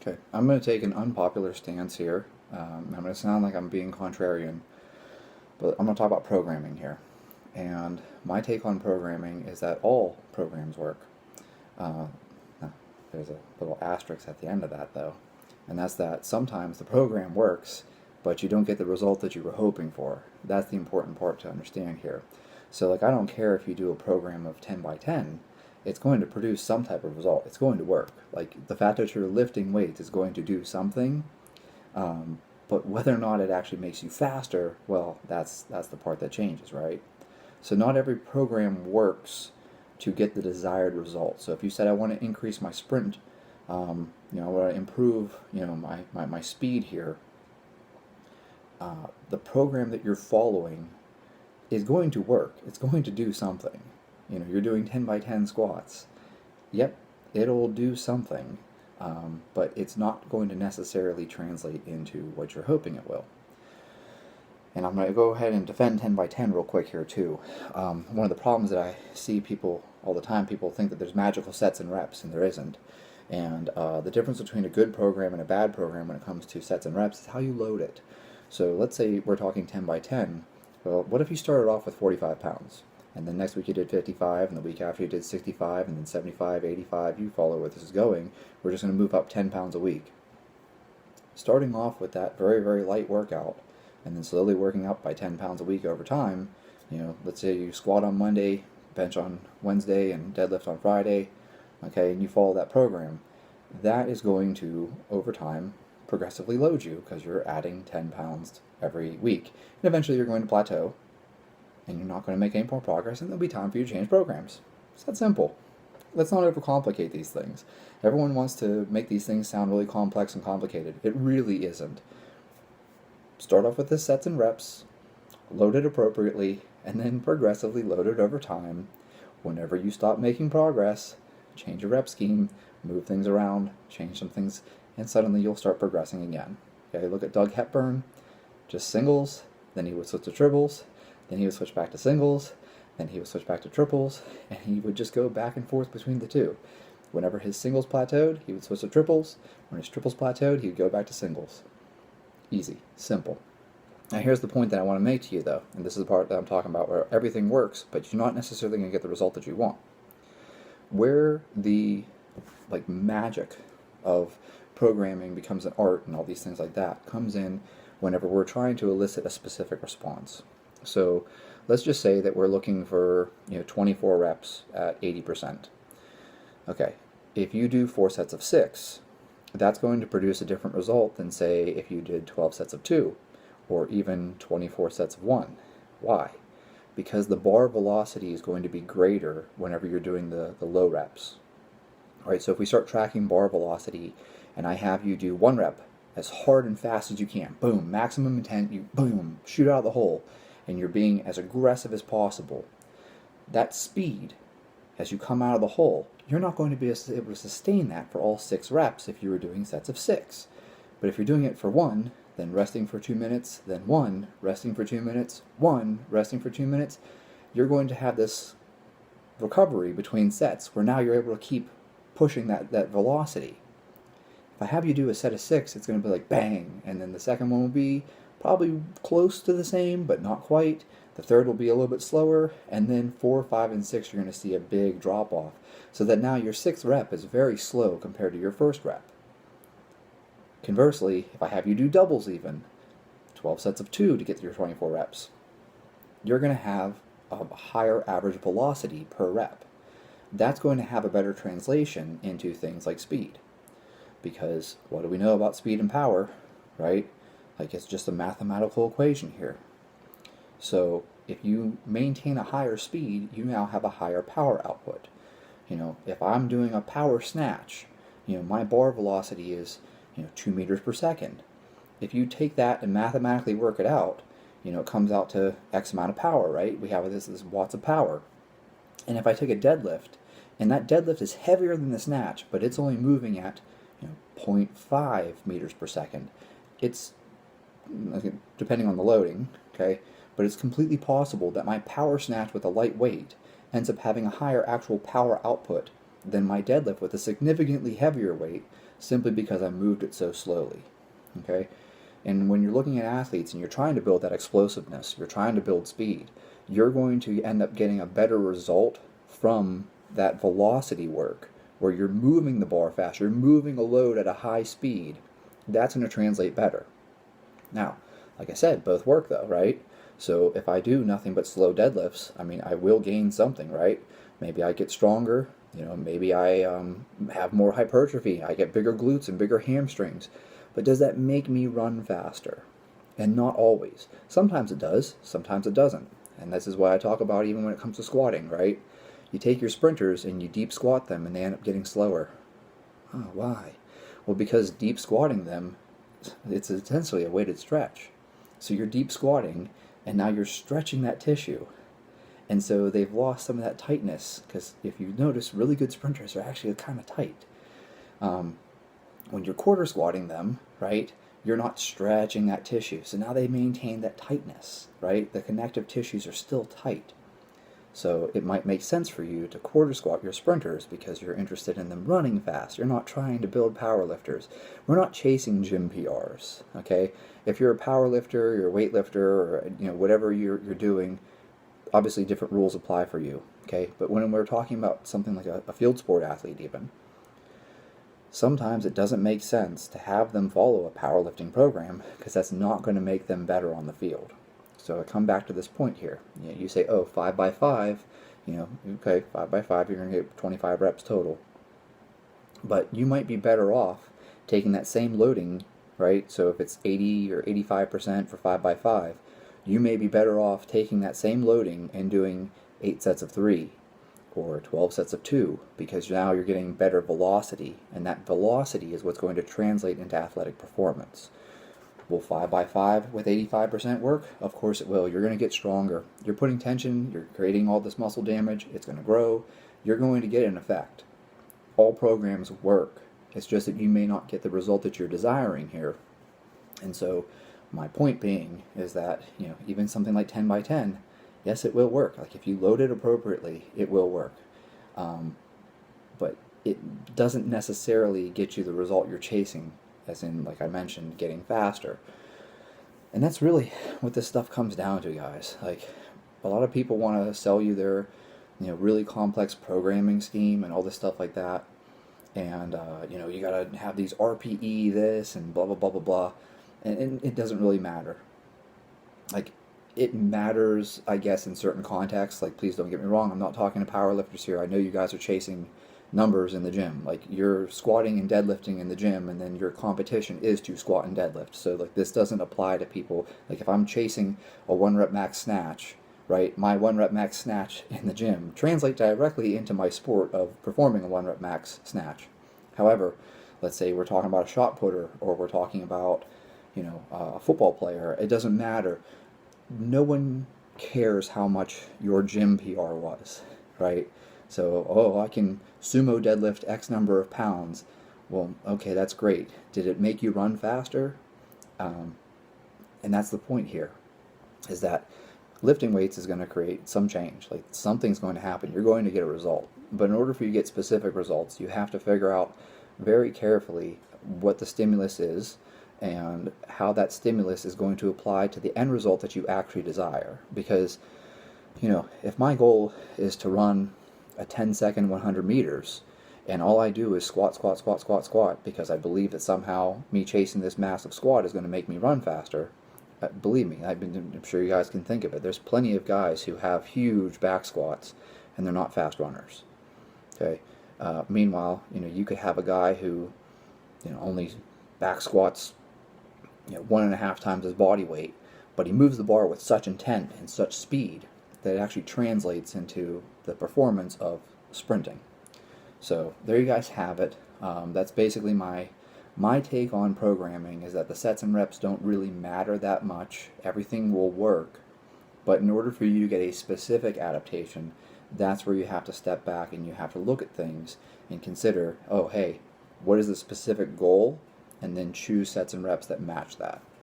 Okay, I'm going to take an unpopular stance here. I'm going to sound like I'm being contrarian, but I'm going to talk about programming here. And my take on programming is that all programs work. Uh, there's a little asterisk at the end of that, though, and that's that sometimes the program works, but you don't get the result that you were hoping for. That's the important part to understand here. So, like, I don't care if you do a program of 10 by 10, it's going to produce some type of result. It's going to work. Like, the fact that you're lifting weights is going to do something, um, but whether or not it actually makes you faster, well, that's the part that changes, right? So not every program works to get the desired result. So if you said I want to increase my sprint, I want to improve, my speed here, the program that you're following is going to work. It's going to do something. You're doing 10 by 10 squats. Yep, it'll do something, but it's not going to necessarily translate into what you're hoping it will. And I'm going to go ahead and defend 10 by 10 real quick here too. One of the problems that I see people all the time, people think that there's magical sets and reps, and there isn't. And the difference between a good program and a bad program when it comes to sets and reps is how you load it. So let's say we're talking 10 by 10. Well, what if you started off with 45 pounds? And then next week you did 55, and the week after you did 65, and then 75, 85. You follow where this is going. We're just going to move up 10 pounds a week. Starting off with that very, very light workout, and then slowly working up by 10 pounds a week over time, let's say you squat on Monday, bench on Wednesday, and deadlift on Friday, okay, and you follow that program, that is going to, over time, progressively load you because you're adding 10 pounds every week. And eventually you're going to plateau, and you're not going to make any more progress, and there'll be time for you to change programs. It's that simple. Let's not overcomplicate these things. Everyone wants to make these things sound really complex and complicated. It really isn't. Start off with the sets and reps, load it appropriately, and then progressively load it over time. Whenever you stop making progress, change your rep scheme, move things around, change some things, and suddenly you'll start progressing again. Okay, look at Doug Hepburn, just singles, then he would switch to triples, then he would switch back to singles, then he would switch back to triples, and he would just go back and forth between the two. Whenever his singles plateaued, he would switch to triples. When his triples plateaued, he would go back to singles. Easy, simple. Now here's the point that I want to make to you though, and this is the part that I'm talking about where everything works, but you're not necessarily going to get the result that you want. Where the magic of programming becomes an art and all these things like that comes in whenever we're trying to elicit a specific response. So let's just say that we're looking for 24 reps at 80%. Okay, if you do 4 sets of 6, that's going to produce a different result than, say, if you did 12 sets of 2, or even 24 sets of 1. Why? Because the bar velocity is going to be greater whenever you're doing the low reps. All right, so if we start tracking bar velocity, and I have you do 1 rep as hard and fast as you can, boom, maximum intent, you boom, shoot out of the hole, and you're being as aggressive as possible, that speed, as you come out of the hole, you're not going to be able to sustain that for all 6 reps if you were doing sets of 6. But if you're doing it for 1, then resting for 2 minutes, then 1, resting for 2 minutes, 1, resting for 2 minutes, you're going to have this recovery between sets where now you're able to keep pushing that velocity. If I have you do a set of 6, it's going to be like bang, and then the second one will be probably close to the same, but not quite. The third will be a little bit slower, and then 4, 5, and 6 you're going to see a big drop off. So that now your 6th rep is very slow compared to your first rep. Conversely, if I have you do doubles even, 12 sets of 2 to get to your 24 reps, you're going to have a higher average velocity per rep. That's going to have a better translation into things like speed. Because what do we know about speed and power, right? It's just a mathematical equation here. So if you maintain a higher speed, you now have a higher power output. If I'm doing a power snatch, my bar velocity is 2 meters per second. If you take that and mathematically work it out, it comes out to X amount of power, right? We have this watts of power. And if I take a deadlift, and that deadlift is heavier than the snatch, but it's only moving at 0.5 meters per second, it's, depending on the loading, okay, but it's completely possible that my power snatch with a light weight ends up having a higher actual power output than my deadlift with a significantly heavier weight, simply because I moved it so slowly. Okay? And when you're looking at athletes and you're trying to build that explosiveness, you're trying to build speed, you're going to end up getting a better result from that velocity work where you're moving the bar faster, you're moving a load at a high speed. That's going to translate better. Now, like I said, both work though, right? So if I do nothing but slow deadlifts, I mean, I will gain something, right? Maybe I get stronger, maybe I have more hypertrophy, I get bigger glutes and bigger hamstrings. But does that make me run faster? And not always. Sometimes it does, sometimes it doesn't. And this is what I talk about even when it comes to squatting, right? You take your sprinters and you deep squat them and they end up getting slower. Oh, why? Well, because deep squatting them, it's essentially a weighted stretch. So you're deep squatting and now you're stretching that tissue. And so they've lost some of that tightness, because if you notice, really good sprinters are actually kind of tight. When you're quarter squatting them, right, you're not stretching that tissue. So now they maintain that tightness, right? The connective tissues are still tight. So it might make sense for you to quarter squat your sprinters because you're interested in them running fast. You're not trying to build power lifters. We're not chasing gym PRs, okay? If you're a power lifter, you're a weightlifter, or whatever you're doing, obviously different rules apply for you, okay? But when we're talking about something like a field sport athlete even, sometimes it doesn't make sense to have them follow a powerlifting program because that's not going to make them better on the field. So I come back to this point here. You say, oh, 5 by 5, okay, 5 by 5, you're going to get 25 reps total. But you might be better off taking that same loading, right? So if it's 80 or 85% for 5 by 5, you may be better off taking that same loading and doing 8 sets of 3 or 12 sets of 2, because now you're getting better velocity, and that velocity is what's going to translate into athletic performance. Will 5 by 5 with 85% work? Of course it will. You're going to get stronger. You're putting tension, you're creating all this muscle damage, it's going to grow, you're going to get an effect. All programs work. It's just that you may not get the result that you're desiring here. And so my point being is that, even something like 10 by 10, yes, it will work. Like if you load it appropriately, it will work. But it doesn't necessarily get you the result you're chasing, as in, like I mentioned, getting faster. And that's really what this stuff comes down to, guys. Like, a lot of people want to sell you their, really complex programming scheme and all this stuff like that. And, you got to have these RPE this and blah, blah, blah, blah, blah. And it doesn't really matter. Like, it matters, I guess, in certain contexts. Like, please don't get me wrong, I'm not talking to powerlifters here. I know you guys are chasing numbers in the gym. Like, you're squatting and deadlifting in the gym, and then your competition is to squat and deadlift. So, like, this doesn't apply to people. Like, if I'm chasing a 1 rep max snatch, right, my 1 rep max snatch in the gym translate directly into my sport of performing a 1 rep max snatch. However, let's say we're talking about a shot putter, or we're talking about, a football player. It doesn't matter. No one cares how much your gym PR was, right? So, I can sumo deadlift X number of pounds. Well, okay, that's great. Did it make you run faster? And that's the point here, is that lifting weights is going to create some change. Like, something's going to happen. You're going to get a result. But in order for you to get specific results, you have to figure out very carefully what the stimulus is and how that stimulus is going to apply to the end result that you actually desire. Because, if my goal is to run a 10-second 100 meters, and all I do is squat, squat, squat, squat, squat, because I believe that somehow me chasing this massive squat is going to make me run faster, believe me, I'm sure you guys can think of it. There's plenty of guys who have huge back squats, and they're not fast runners. Okay. Meanwhile, you could have a guy who, only back squats, 1.5 times his body weight, but he moves the bar with such intent and such speed that it actually translates into the performance of sprinting. So there you guys have it. That's basically my take on programming, is that the sets and reps don't really matter that much. Everything will work, but in order for you to get a specific adaptation, that's where you have to step back and you have to look at things and consider, oh, hey, what is the specific goal? And then choose sets and reps that match that.